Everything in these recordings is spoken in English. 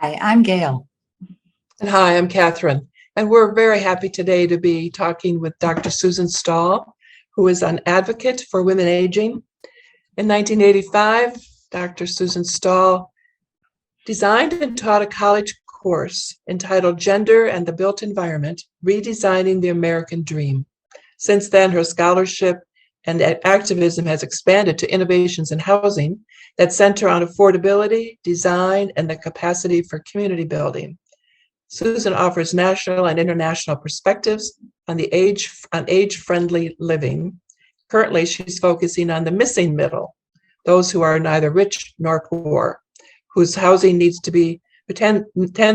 Hi, I'm Gail. And hi, I'm Catherine. And we're very happy today to be talking with Dr. Susan Stahl, who is an advocate for women aging. In 1985, Dr. Susan Stahl designed and taught a college course entitled Gender and the Built Environment, Redesigning the American Dream. Since then, her scholarship and activism has expanded to innovations in housing that center on affordability, design, and the capacity for community building. Susan offers national and international perspectives on age-friendly living. Currently, she's focusing on the missing middle, those who are neither rich nor poor, whose housing tends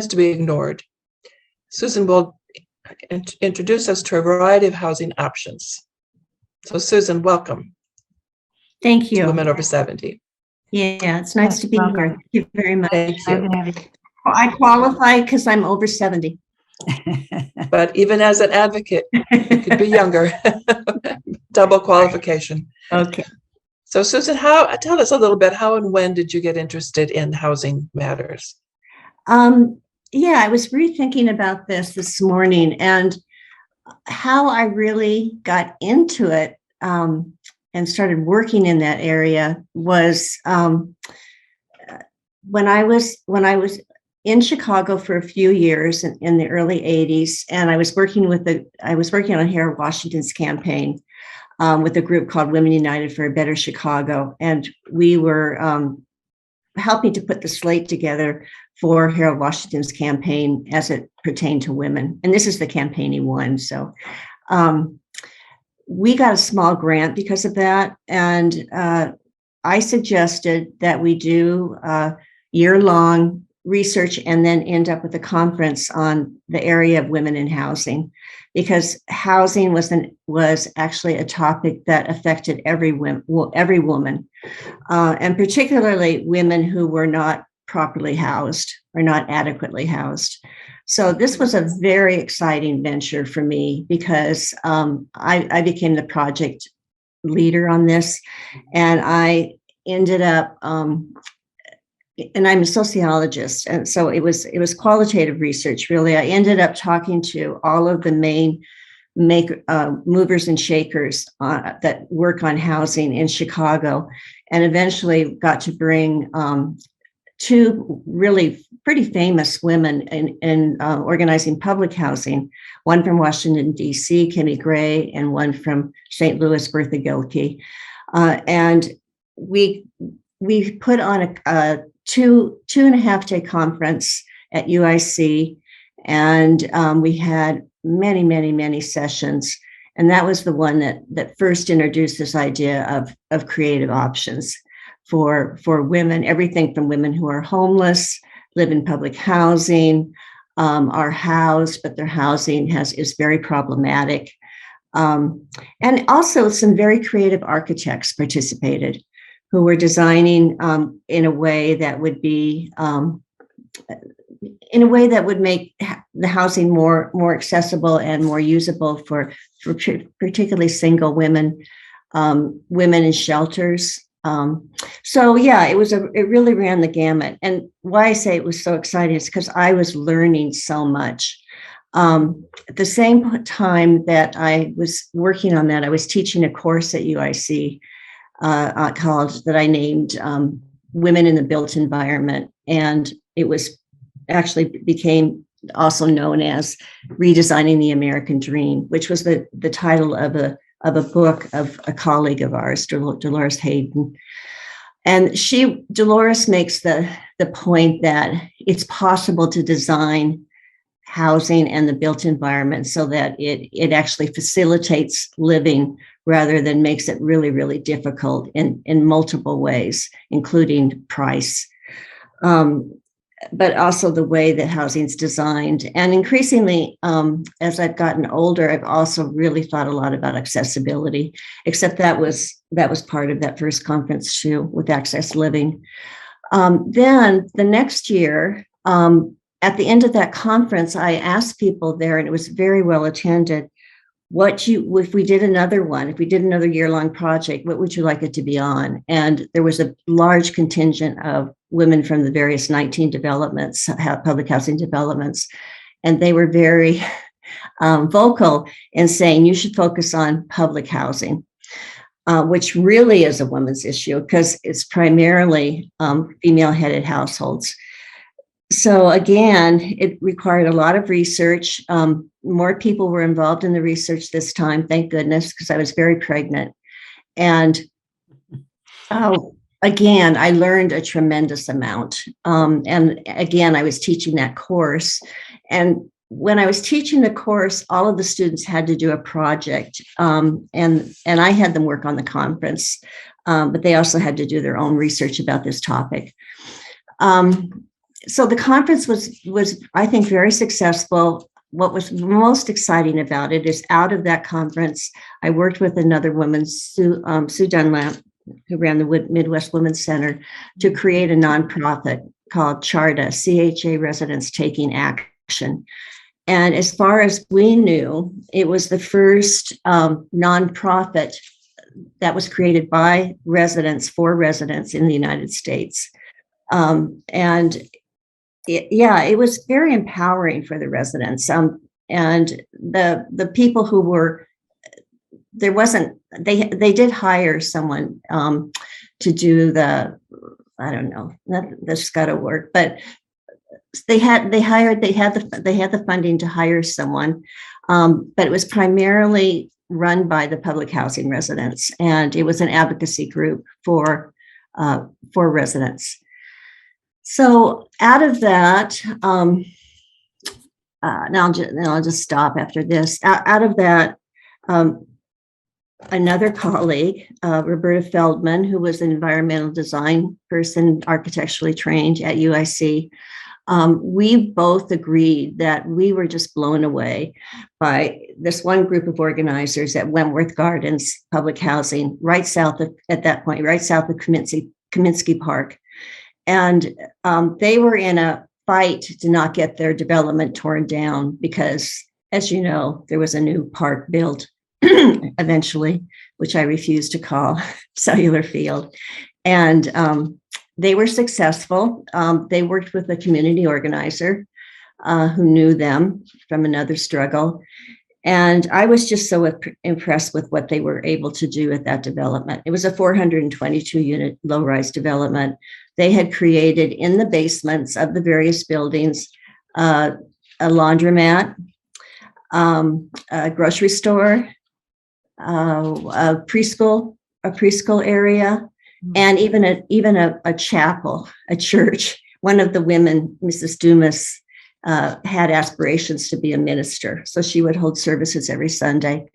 to be ignored. Susan will introduce us to a variety of housing options. So Susan, welcome. Thank you. To Women Over 70. Yeah, it's nice to be here. Thank you very much. Thank you. I qualify because I'm over 70. But even as an advocate, you could be younger. Double qualification. Okay. So Susan, tell us a little bit, how and when did you get interested in housing matters? Yeah, I was rethinking about this morning, and how I really got into it and started working in that area was when I was in Chicago for a few years in the early 80s, and I was working on Harold Washington's campaign with a group called Women United for a Better Chicago, and we were helping to put the slate together for Harold Washington's campaign as it pertained to women. And this is the campaign he won. So we got a small grant because of that. And I suggested that we do year-long research and then end up with a conference on the area of women in housing, because housing was actually a topic that affected every woman, and particularly women who were not properly housed or not adequately housed. So this was a very exciting venture for me, because I became the project leader on this, and I ended up and I'm a sociologist, and so it was qualitative research, really. I ended up talking to all of the main movers and shakers that work on housing in Chicago, and eventually got to bring two really pretty famous women in organizing public housing, one from Washington, D.C., Kimmy Gray, and one from St. Louis, Bertha Gilkey. And we put on a two and a half day conference at UIC, and we had many sessions, and that was the one that first introduced this idea of creative options for women, everything from women who are homeless, live in public housing, are housed, but their housing is very problematic, and also some very creative architects participated, who were designing in a way that would make the housing more accessible and more usable for particularly single women, women in shelters. So yeah, it really ran the gamut. And why I say it was so exciting is because I was learning so much. At the same time that I was working on that, I was teaching a course at UIC college that I named Women in the Built Environment. And it was actually became also known as Redesigning the American Dream, which was the title of a book of a colleague of ours, Dolores Hayden. And Dolores makes the point that it's possible to design housing and the built environment so that it actually facilitates living rather than makes it really difficult in multiple ways, including price, but also the way that housing's designed. And increasingly, as I've gotten older, I've also really thought a lot about accessibility, except that was part of that first conference too, with Access Living. Then the next year, at the end of that conference, I asked people there, and it was very well attended, if we did another one, if we did another year-long project, what would you like it to be on? And there was a large contingent of women from the various 19 developments, public housing developments, and they were very vocal in saying you should focus on public housing, which really is a women's issue because it's primarily female-headed households. So again, it required a lot of research. More people were involved in the research this time, thank goodness, because I was very pregnant. And again, I learned a tremendous amount. And again, I was teaching that course. And when I was teaching the course, all of the students had to do a project. And I had them work on the conference, but they also had to do their own research about this topic. So the conference was, I think, very successful. What was most exciting about it is out of that conference, I worked with another woman, Sue Dunlap, who ran the Midwest Women's Center, to create a nonprofit called CHARTA, CHA Residents Taking Action. And as far as we knew, it was the first nonprofit that was created by residents for residents in the United States. And it was very empowering for the residents. And the people who were, they did hire someone to do the, I don't know, not the scuttle work, but they had the funding to hire someone, but it was primarily run by the public housing residents, and it was an advocacy group for residents. So out of that, now I'll just stop after this. Out of that, another colleague, Roberta Feldman, who was an environmental design person, architecturally trained at UIC, we both agreed that we were just blown away by this one group of organizers at Wentworth Gardens Public Housing, right south of Kaminsky Park. And they were in a fight to not get their development torn down because, as you know, there was a new park built eventually, which I refuse to call Cellular Field. And they were successful. They worked with a community organizer who knew them from another struggle. And I was just so impressed with what they were able to do at that development. It was a 422-unit low-rise development. They had created in the basements of the various buildings a laundromat, a grocery store, a preschool area, and even a chapel, a church. One of the women, Mrs. Dumas, had aspirations to be a minister, so she would hold services every Sunday.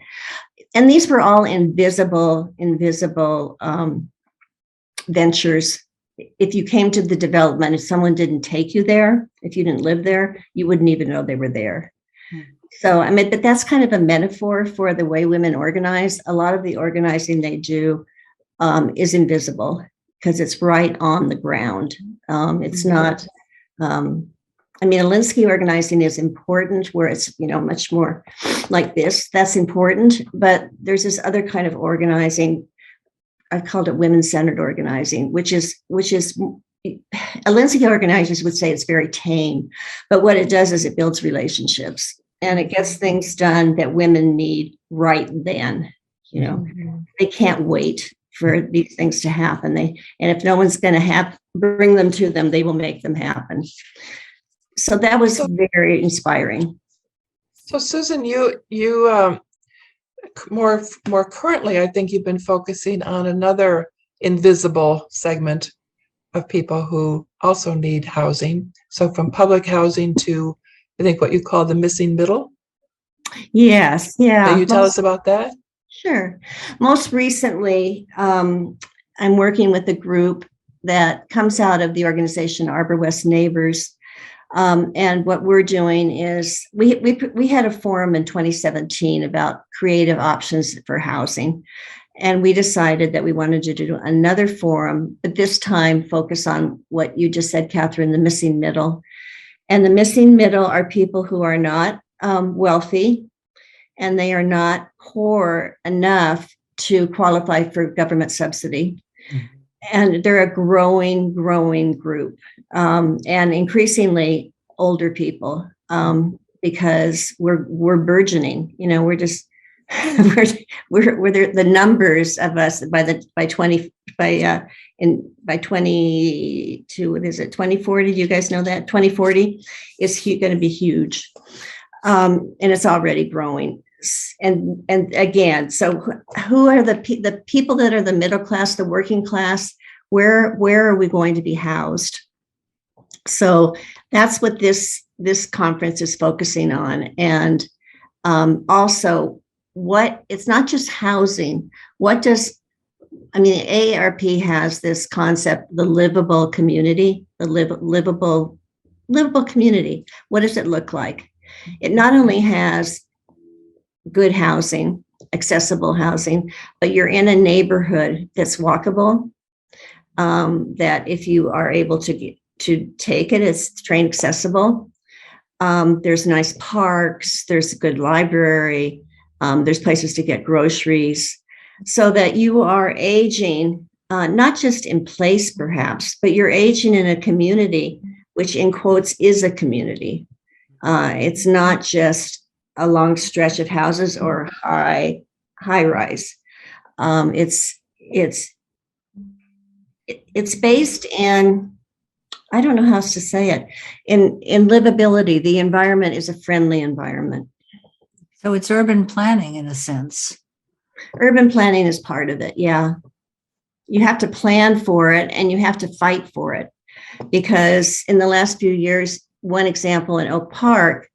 And these were all invisible ventures. If you came to the development, if someone didn't take you there, if you didn't live there, you wouldn't even know they were there. So, I mean, but that's kind of a metaphor for the way women organize. A lot of the organizing they do is invisible because it's right on the ground. It's not, Alinsky organizing is important where it's, much more like this. That's important. But there's this other kind of organizing. I've called it women-centered organizing, which is Alinsky organizers would say it's very tame, but what it does is it builds relationships and it gets things done that women need right then. They can't wait for these things to happen. And if no one's going to bring them to them, they will make them happen. So that was very inspiring. So Susan, you more currently, I think you've been focusing on another invisible segment of people who also need housing. So from public housing to, I think, what you call the missing middle. Yes. Yeah. Can you tell us about that? Sure. Most recently, I'm working with a group that comes out of the organization Arbor West Neighbors. And what we're doing is we had a forum in 2017 about creative options for housing. And we decided that we wanted to do another forum, but this time focus on what you just said, Catherine, the missing middle. And the missing middle are people who are not wealthy, and they are not poor enough to qualify for government subsidy. And they're a growing group, and increasingly older people, because we're burgeoning. We're just we're the numbers of us by 20 by 22, what is it, 2040? Do you guys know that 2040 is going to be huge, and it's already growing. And again, so who are the people that are the middle class, the working class? Where are we going to be housed? So that's what this conference is focusing on. And also, it's not just housing. AARP has this concept, the livable community, livable community. What does it look like? It not only has good housing, accessible housing, but you're in a neighborhood that's walkable, that if you are able to take it, it's train accessible. There's nice parks, there's a good library, there's places to get groceries, so that you are aging, not just in place perhaps, but you're aging in a community, which in quotes is a community. It's not just a long stretch of houses or high rise. It's based in, I don't know how else to say it, in livability. The environment is a friendly environment. So it's urban planning in a sense. Urban planning is part of it, yeah. You have to plan for it and you have to fight for it, because in the last few years, one example in Oak Park,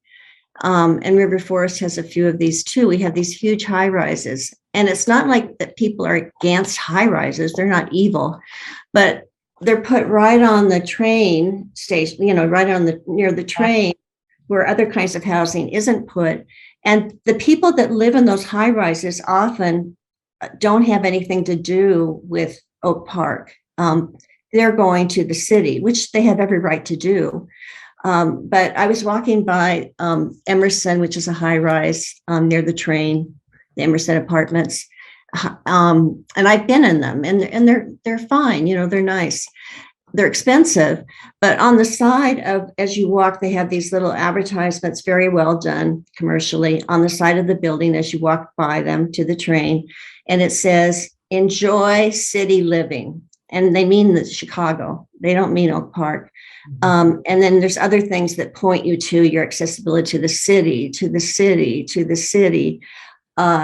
and River Forest has a few of these too. We have these huge high rises, and it's not like that people are against high rises. They're not evil, but they're put right on the train station, right on near the train, where other kinds of housing isn't put. And the people that live in those high rises often don't have anything to do with Oak Park. They're going to the city, which they have every right to do. But I was walking by Emerson, which is a high rise near the train, the Emerson Apartments, and I've been in them, and they're fine. They're nice. They're expensive, but on the side of, as you walk, they have these little advertisements, very well done commercially, on the side of the building as you walk by them to the train, and it says, "Enjoy city living," and they mean the Chicago. They don't mean Oak Park. And then there's other things that point you to your accessibility to the city,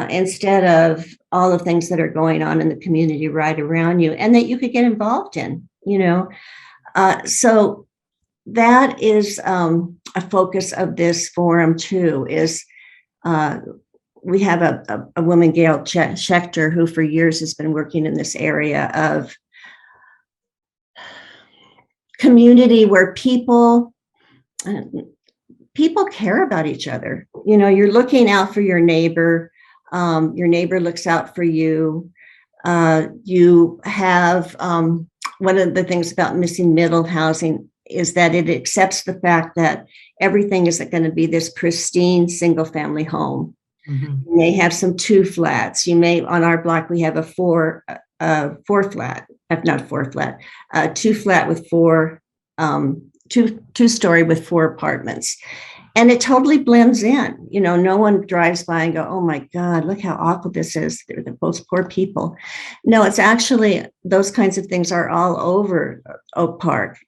instead of all the things that are going on in the community right around you and that you could get involved in, So that is a focus of this forum too, is we have a woman, Gail Schechter, who for years has been working in this area of community where people care about each other. You're looking out for your neighbor. Your neighbor looks out for you. You have one of the things about missing middle housing is that it accepts the fact that everything isn't going to be this pristine single family home. Mm-hmm. You may have some 2 flats. On our block, we have a 4 flat, not 4 flat, 2 flat with 4, 2-story with 4 apartments. And it totally blends in. No one drives by and go, "Oh my God, look how awful this is. They're those poor people." No, it's actually, those kinds of things are all over Oak Park,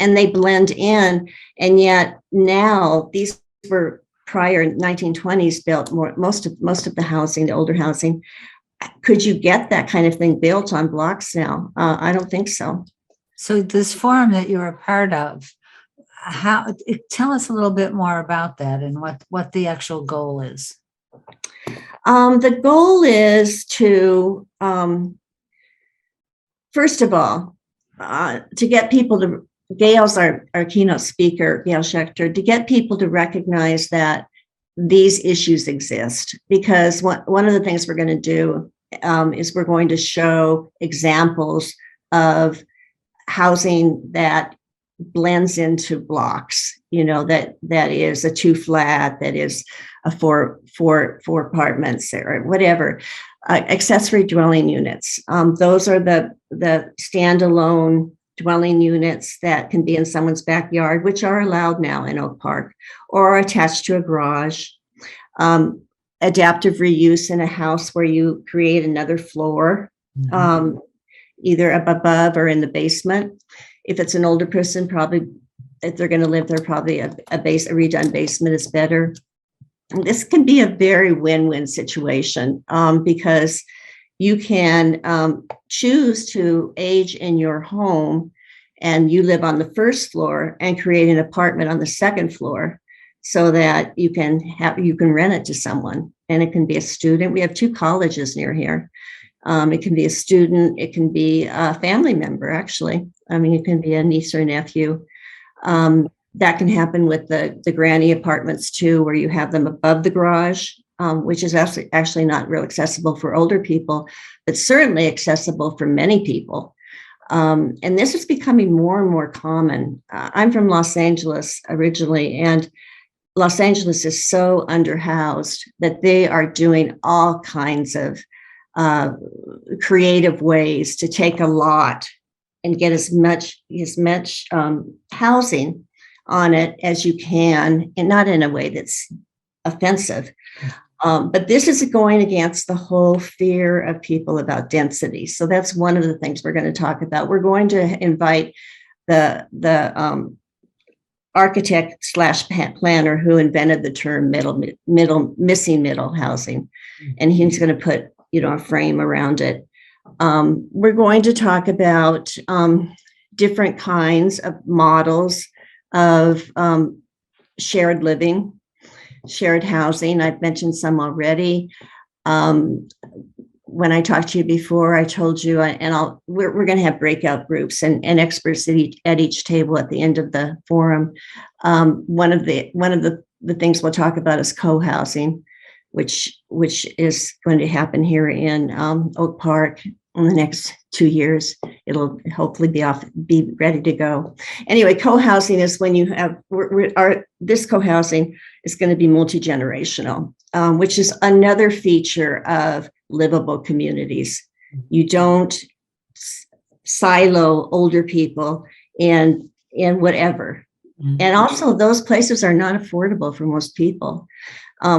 and they blend in. And yet now, these were prior 1920s built, most of the housing, the older housing. Could you get that kind of thing built on blocks now? I don't think so. So this forum that you're a part of, tell us a little bit more about that and what the actual goal is. The goal is to, first of all, to get people to, Gail's our keynote speaker, Gail Schechter, to get people to recognize that these issues exist. Because one of the things we're going to do is we're going to show examples of housing that blends into blocks, that is a 2-flat, that is a four apartments or whatever. Accessory dwelling units. Those are the standalone dwelling units that can be in someone's backyard, which are allowed now in Oak Park, or are attached to a garage. Adaptive reuse in a house where you create another floor, either up above or in the basement. If it's an older person, probably if they're going to live there, probably a redone basement is better. And this can be a very win-win situation because you can choose to age in your home and you live on the first floor and create an apartment on the second floor so that you can rent it to someone. And it can be a student. We have 2 colleges near here. It can be a student. It can be a family member, actually. I mean, it can be a niece or nephew. That can happen with the granny apartments too, where you have them above the garage, which is actually not real accessible for older people, but certainly accessible for many people. And this is becoming more and more common. I'm from Los Angeles originally, and Los Angeles is so underhoused that they are doing all kinds of creative ways to take a lot and get as much housing on it as you can, and not in a way that's offensive. But this is going against the whole fear of people about density. So that's one of the things we're going to talk about. We're going to invite the architect / planner who invented the term missing middle housing, and he's going to put a frame around it. We're going to talk about different kinds of models of shared living, shared housing. I've mentioned some already. When I talked to you before, I told you, and we're going to have breakout groups and experts at each table at the end of the forum. One of the things we'll talk about is co-housing, which is going to happen here in Oak Park in the next 2 years. It'll hopefully be ready to go. Anyway, co-housing is when you have this co-housing is going to be multi-generational, which is another feature of livable communities. You don't silo older people in whatever. And also those places are not affordable for most people.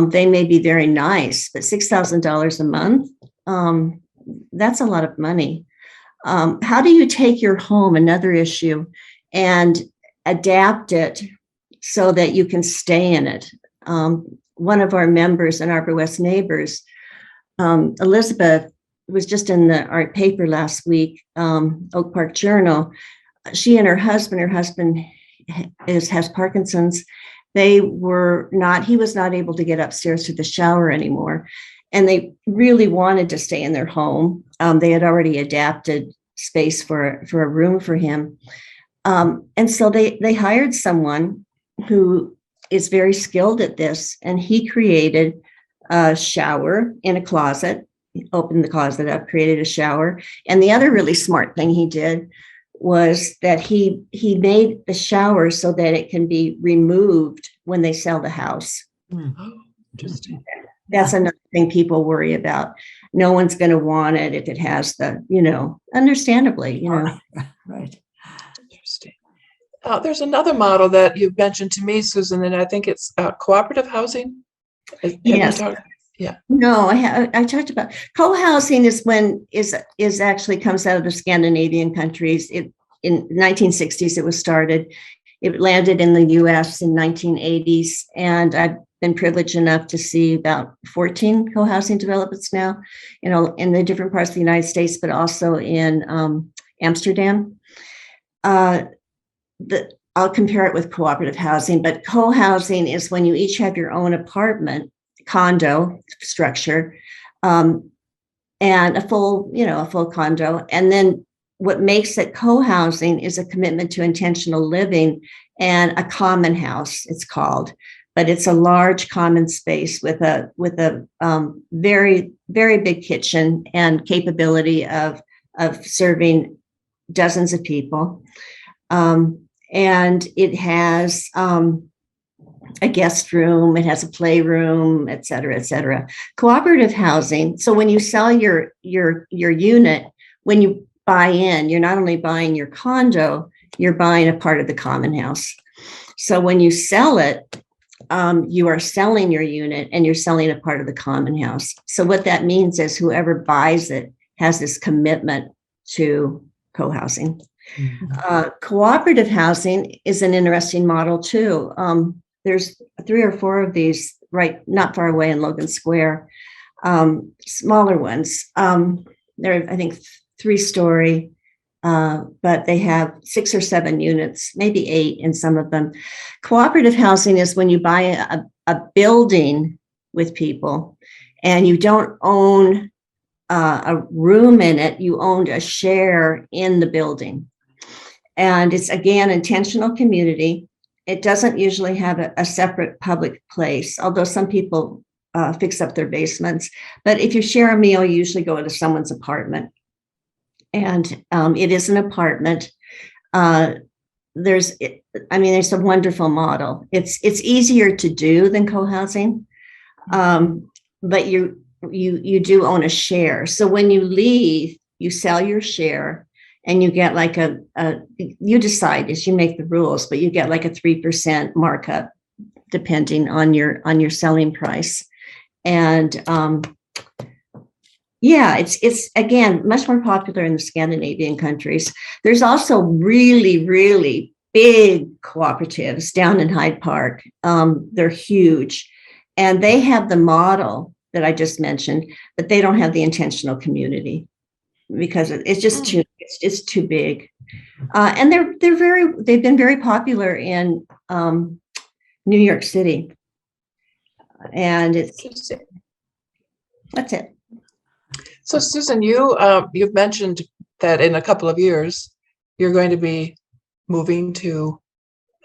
They may be very nice, but $6,000 a month, that's a lot of money. How do you take your home, another issue, and adapt it so that you can stay in it? One of our members and Arbor West neighbors, Elizabeth, was just in the art paper last week, Oak Park Journal. She and her husband has Parkinson's. He was not able to get upstairs to the shower anymore. And they really wanted to stay in their home. They had already adapted space for a room for him. And so they hired someone who is very skilled at this. And he created a shower in a closet, opened the closet up, created a shower. And the other really smart thing he did was that he made the shower so that it can be removed when they sell the house. Oh, interesting. That's another thing people worry about. No one's going to want it if it has understandably, Right. Interesting. There's another model that you've mentioned to me, Susan, and I think it's cooperative housing. Yes. Yeah. No, I talked about co-housing is actually comes out of the Scandinavian countries. In 1960s, it was started. It landed in the U.S. in 1980s, and I've been privileged enough to see about 14 co-housing developments now, in the different parts of the United States, but also in Amsterdam. I'll compare it with cooperative housing, but co-housing is when you each have your own apartment, condo structure, and a full condo. And then what makes it co-housing is a commitment to intentional living and a common house, it's called. But it's a large common space with a very, very big kitchen and capability of serving dozens of people. And it has a guest room, it has a playroom, et cetera, et cetera. Cooperative housing. So when you sell your unit, when you buy in, you're not only buying your condo, you're buying a part of the common house. So when you sell it, you are selling your unit and you're selling a part of the common house. So what that means is whoever buys it has this commitment to co-housing. Cooperative housing is an interesting model too. There's 3 or 4 of these right not far away in Logan Square, smaller ones. They're, I think, 3-story, but they have 6 or 7 units, maybe 8 in some of them. Cooperative housing is when you buy a building with people and you don't own a room in it, you owned a share in the building. And it's, again, intentional community. It doesn't usually have a separate public place, although some people fix up their basements. But if you share a meal, you usually go to someone's apartment. And it is an apartment. It's a wonderful model. It's easier to do than co-housing, but you do own a share. So when you leave, you sell your share. And you get like you decide as you make the rules, but you get like a 3% markup depending on your selling price. And it's again much more popular in the Scandinavian countries. There's also really, really big cooperatives down in Hyde Park. They're huge, and they have the model that I just mentioned, but they don't have the intentional community, because it's just too big. And they've been very popular in New York City. And that's it. So Susan, you've mentioned that in a couple of years, you're going to be moving to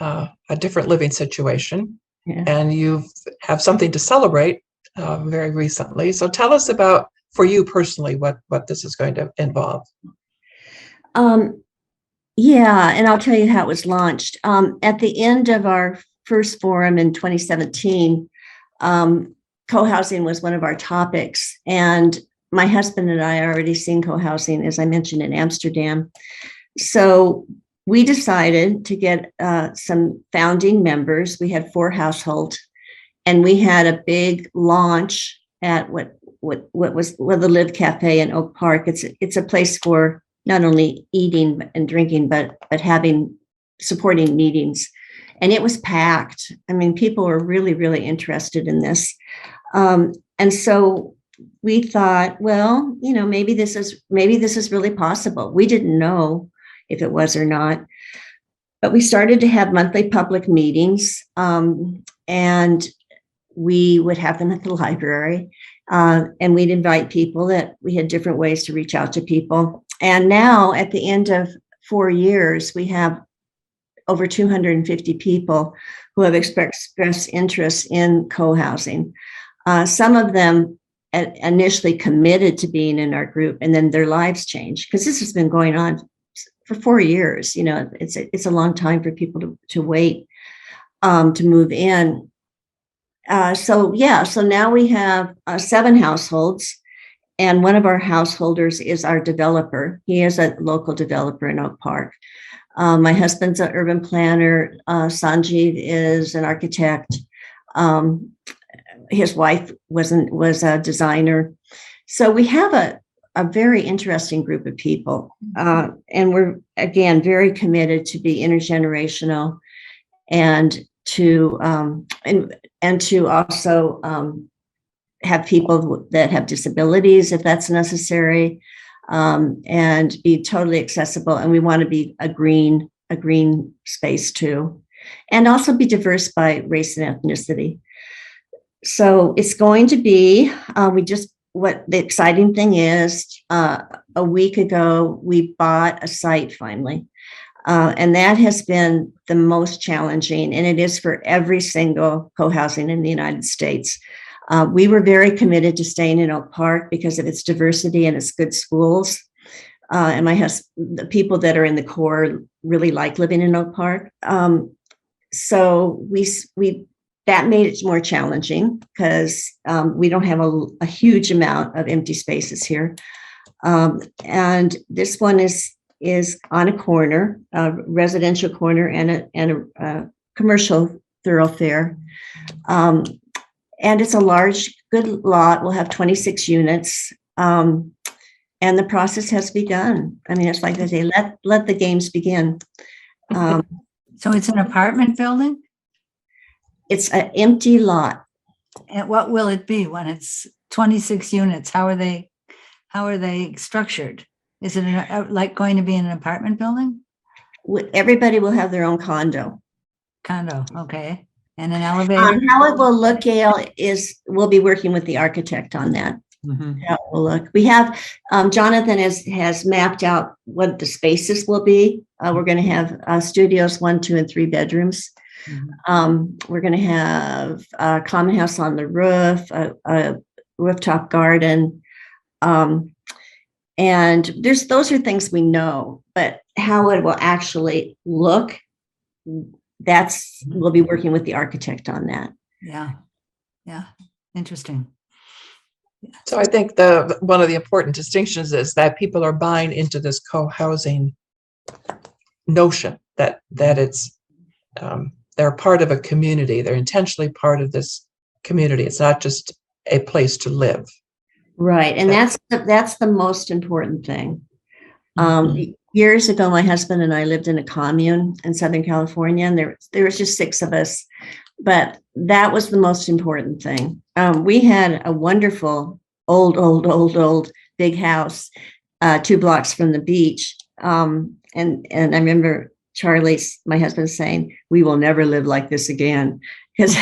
a different living situation, and you have something to celebrate very recently. So tell us about, for you personally, what this is going to involve. And I'll tell you how it was launched. At the end of our first forum in 2017, co-housing was one of our topics. And my husband and I had already seen co-housing, as I mentioned, in Amsterdam. So we decided to get some founding members. We had 4 households, and we had a big launch at what was the Live Cafe in Oak Park. It's a place for not only eating and drinking, but supporting meetings. And it was packed. I mean, people were really, really interested in this. And so we thought, well, maybe this is really possible. We didn't know if it was or not, but we started to have monthly public meetings, and we would have them at the library. And we'd invite people. That we had different ways to reach out to people. And now at the end of 4 years, we have over 250 people who have expressed interest in co-housing. Some of them initially committed to being in our group, and then their lives changed, because this has been going on for 4 years. It's a long time for people to wait to move in. So now we have 7 households, and one of our householders is our developer. He is a local developer in Oak Park. My husband's an urban planner. Sanjeev is an architect. His wife was a designer. So we have a very interesting group of people, and we're, again, very committed to be intergenerational, and to also have people that have disabilities, if that's necessary, and be totally accessible. And we want to be a green space too, and also be diverse by race and ethnicity. So it's going to be, what the exciting thing is, a week ago, we bought a site finally. And that has been the most challenging, and it is for every single co-housing in the United States. We were very committed to staying in Oak Park because of its diversity and its good schools. and the people that are in the core really like living in Oak Park. So that made it more challenging because we don't have a huge amount of empty spaces here. And this one is on a corner, a residential corner and a commercial thoroughfare. And it's a large, good lot. We'll have 26 units. And the process has begun. I mean, it's like they say, let the games begin. So it's an apartment building? It's an empty lot. And what will it be when it's 26 units? How are they structured? Is it like going to be in an apartment building? Everybody will have their own condo. Condo, okay. And an elevator? How it will look, Gail, we'll be working with the architect on that. Mm-hmm. How it will look. We have, Jonathan has mapped out what the spaces will be. We're going to have studios, 1, 2, and 3 bedrooms. Mm-hmm. We're going to have a common house on the roof, a rooftop garden. And those are things we know, but how it will actually look, we'll be working with the architect on that. Yeah. Interesting. So I think one of the important distinctions is that people are buying into this co-housing notion that it's they're part of a community. They're intentionally part of this community. It's not just a place to live. Right, and that's the most important thing. Years ago, my husband and I lived in a commune in Southern California, and there was just 6 of us. But that was the most important thing. We had a wonderful old big house 2 blocks from the beach. And I remember my husband saying, "We will never live like this again," because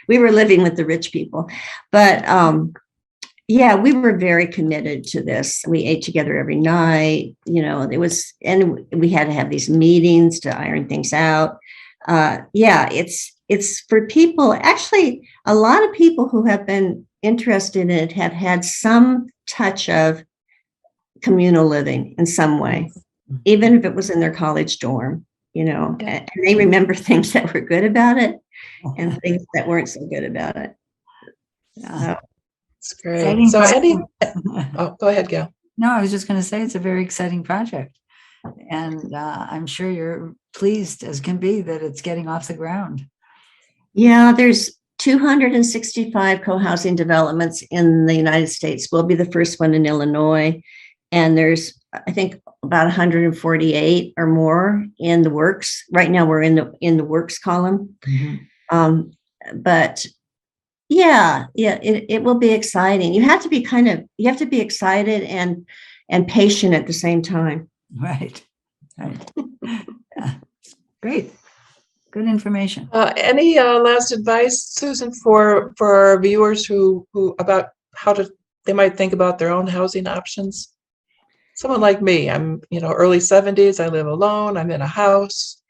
we were living with the rich people. But yeah, we were very committed to this. We ate together every night. And we had to have these meetings to iron things out. Yeah, it's for people. Actually, a lot of people who have been interested in it have had some touch of communal living in some way, even if it was in their college dorm, and they remember things that were good about it and things that weren't so good about it. Yeah. That's great. So go ahead, Gail. No, I was just going to say it's a very exciting project. And I'm sure you're pleased as can be that it's getting off the ground. Yeah, there's 265 co-housing developments in the United States. We'll be the first one in Illinois. And there's, I think, about 148 or more in the works. Right now we're in the works column. Mm-hmm. But yeah, it will be exciting. You have to be excited and patient at the same time. Right. Yeah. Great. Good information. Any last advice, Susan, for our viewers who about how they might think about their own housing options? Someone like me, I'm early 70s. I live alone. I'm in a house.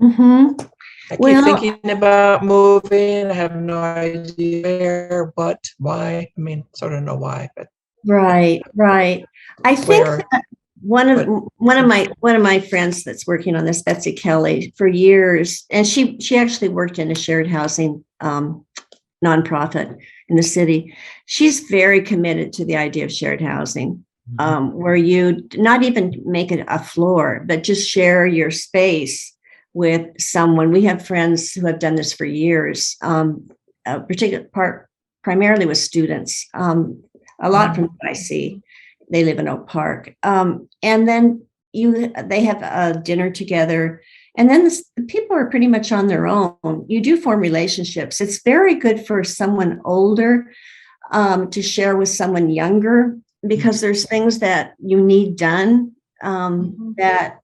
Mm-hmm. I keep thinking about moving. I have no idea where, what, why. I mean, sort of know why, but right. I think that one of my friends that's working on this, Betsy Kelly, for years, and she actually worked in a shared housing nonprofit in the city. She's very committed to the idea of shared housing, where you not even make it a floor, but just share your space with someone. We have friends who have done this for years, a particular part primarily with students, a lot from what I see. They live in Oak Park. And then they have a dinner together. And then the people are pretty much on their own. You do form relationships. It's very good for someone older to share with someone younger, because there's things that you need done that,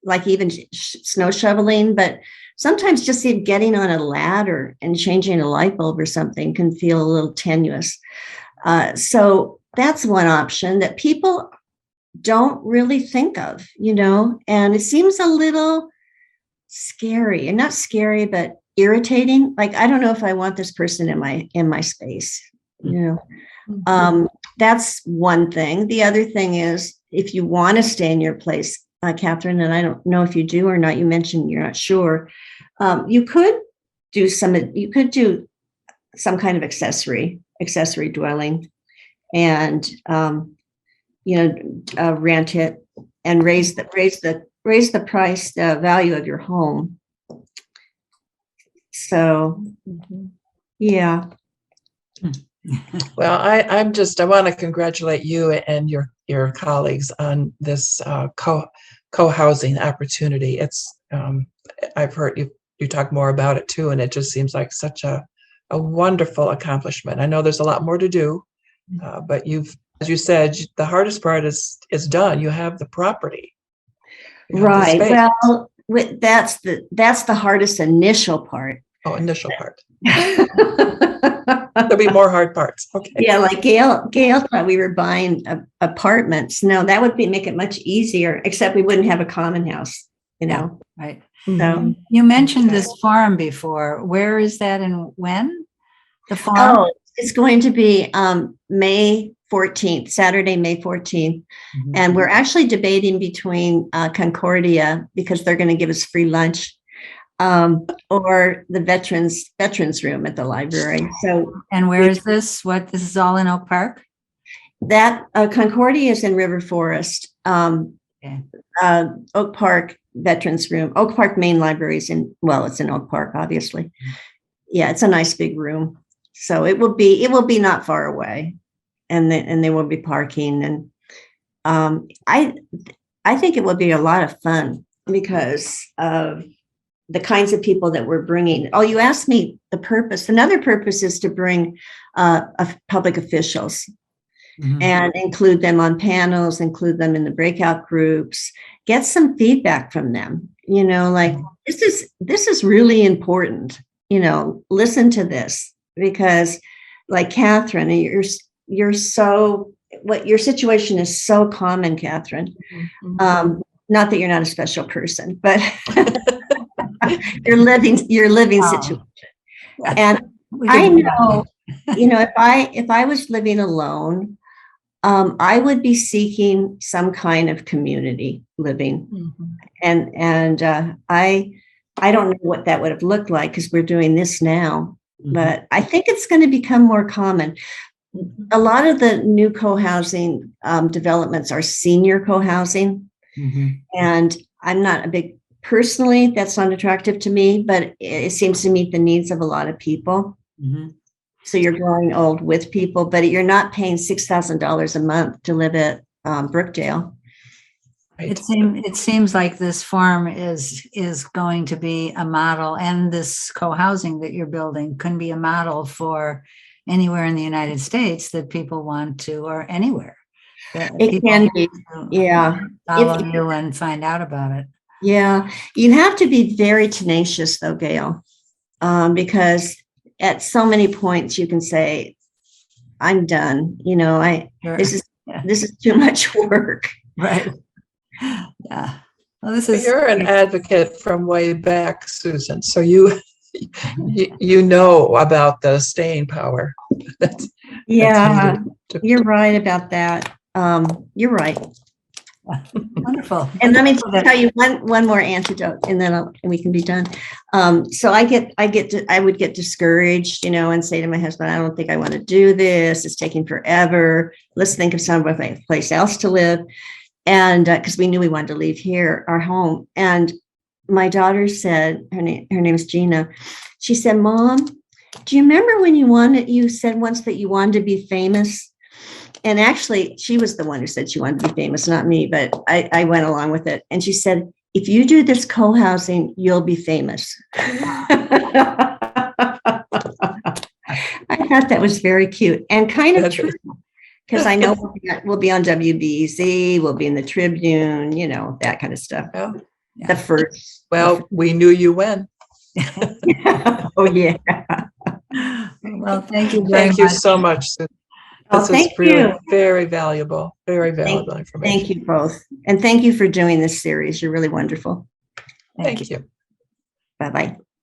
like even snow shoveling, but sometimes just even getting on a ladder and changing a light bulb or something can feel a little tenuous. So that's one option that people don't really think of, and it seems a little scary, and not scary, but irritating. Like, I don't know if I want this person in my space, That's one thing. The other thing is if you want to stay in your place, Catherine, and I don't know if you do or not, you mentioned you're not sure, you could do some kind of accessory dwelling, and rent it and raise the price, the value of your home. So, yeah. Well, I want to congratulate you and your colleagues on this co-housing opportunity. It's I've heard you talk more about it too, and it just seems like such a wonderful accomplishment. I know there's a lot more to do, but as you said, the hardest part is done. You have the property. Right. Well, that's the hardest initial part. Oh, initial part. There'll be more hard parts. Okay. Yeah, like Gail thought we were buying apartments. No, that would make it much easier, except we wouldn't have a common house, Yeah, right. So you mentioned this farm before. Where is that and when? The farm? Oh, it's going to be May 14th, Saturday, May 14th. Mhm. And we're actually debating between Concordia, because they're going to give us free lunch, or the veterans room at the library. So, And where is this? This is all in Oak Park? that Concordia is in River Forest. Okay. Oak Park Veterans Room. Oak Park Main Library is it's in Oak Park, obviously. Yeah, it's a nice big room. So it will be not far away, and there will be parking, and I think it will be a lot of fun because of the kinds of people that we're bringing. Oh, you asked me the purpose. Another purpose is to bring public officials. Mhm. And include them on panels, include them in the breakout groups, get some feedback from them, like this is really important, listen to this, because like Catherine, your situation is so common, Catherine. Mm-hmm. Not that you're not a special person, but your living situation. And I know, if I was living alone, I would be seeking some kind of community living. Mm-hmm. And I don't know what that would have looked like, because we're doing this now, but I think it's going to become more common. A lot of the new co-housing developments are senior co-housing. And I'm not personally, that's not attractive to me, but it seems to meet the needs of a lot of people. So you're growing old with people, but you're not paying $6,000 a month to live at Brookdale. Right. It seems like this farm is going to be a model, and this co-housing that you're building can be a model for anywhere in the United States that people want to, or anywhere. It can be, yeah. Follow you and find out about it. Yeah, you have to be very tenacious, though, Gail, because at so many points you can say, I'm done. Sure. This is too much work. Right. Yeah. Well, You're an advocate from way back, Susan. So you know about the staying power. Yeah, you're right about that. You're right. Wonderful. And let me tell you one more antidote, and then we can be done. So I would get discouraged, and say to my husband, I don't think I want to do this. It's taking forever. Let's think of some place else to live. And because we knew we wanted to leave here, our home. And my daughter said, her name is Gina. She said, Mom, do you remember when you said once that you wanted to be famous? And actually, she was the one who said she wanted to be famous, not me, but I went along with it. And she said, if you do this co-housing, you'll be famous. I thought that was very cute and kind of true, because I know we'll be on WBZ, we'll be in the Tribune, that kind of stuff. Yeah. The first. Well, we knew you when. Oh, yeah. Well, thank you very much. Thank you so much, Susan. This is really very valuable information. Thank you both. And thank you for doing this series. You're really wonderful. Thank you. Bye-bye.